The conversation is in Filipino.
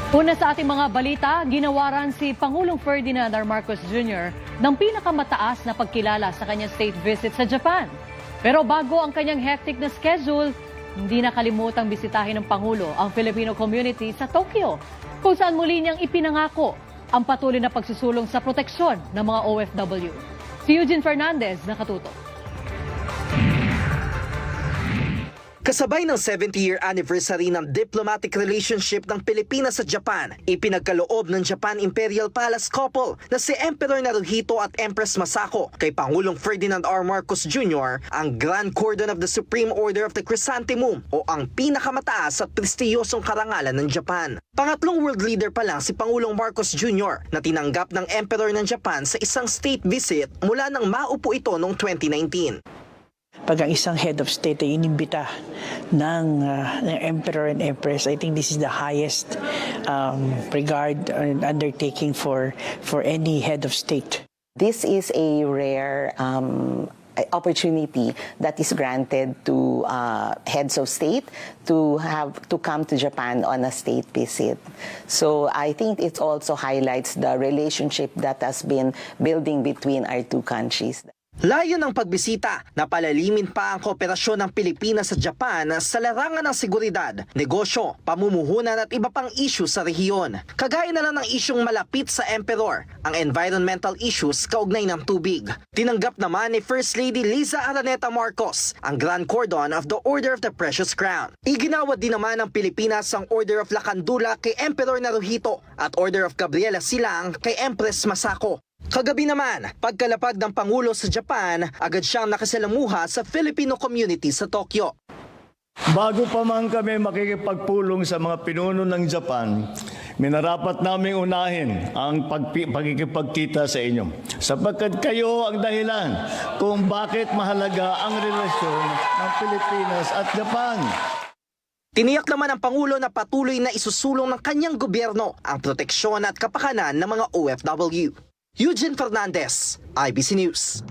Una sa ating mga balita, ginawaran si Pangulong Ferdinand R. Marcos Jr. ng pinakamataas na pagkilala sa kanyang state visit sa Japan. Pero bago ang kanyang hectic na schedule, hindi nakalimutang bisitahin ng Pangulo ang Filipino community sa Tokyo, kung saan muli niyang ipinangako ang patuloy na pagsusulong sa proteksyon ng mga OFW. Si Eugene Fernandez nakatutok. Kasabay ng 70-year anniversary ng diplomatic relationship ng Pilipinas sa Japan, ipinagkaloob ng Japan Imperial Palace couple na si Emperor Naruhito at Empress Masako kay Pangulong Ferdinand R. Marcos Jr. ang Grand Cordon of the Supreme Order of the Chrysanthemum o ang pinakamataas at prestiyosong karangalan ng Japan. Pangatlong world leader pa lang si Pangulong Marcos Jr. na tinanggap ng Emperor ng Japan sa isang state visit mula nang maupo ito noong 2019. Pag ang isang head of state ay inimbita ng emperor and empress, I think this is the highest regard and undertaking for any head of state. This is a rare opportunity that is granted to heads of state to come to Japan on a state visit. So I think it also highlights the relationship that has been building between our two countries. Layo ng pagbisita na palalimin pa ang kooperasyon ng Pilipinas sa Japan sa larangan ng seguridad, negosyo, pamumuhunan at iba pang issue sa rehiyon. Kagaya na lang ng isyung malapit sa Emperor, ang environmental issues kaugnay ng tubig. Tinanggap naman ni First Lady Liza Araneta Marcos ang Grand Cordon of the Order of the Precious Crown. Iginawad din naman ng Pilipinas ang Order of Lacandula kay Emperor Naruhito at Order of Gabriela Silang kay Empress Masako. Kagabi naman, pagkalapag ng Pangulo sa Japan, agad siyang nakasalamuha sa Filipino community sa Tokyo. Bago pa man kami makikipagpulong sa mga pinuno ng Japan, minarapat naming unahin ang pagkikipagkita sa inyo. Sapagkat kayo ang dahilan kung bakit mahalaga ang relasyon ng Pilipinas at Japan. Tiniyak naman ng Pangulo na patuloy na isusulong ng kanyang gobyerno ang proteksyon at kapakanan ng mga OFW. Eugene Fernandez, IBC News.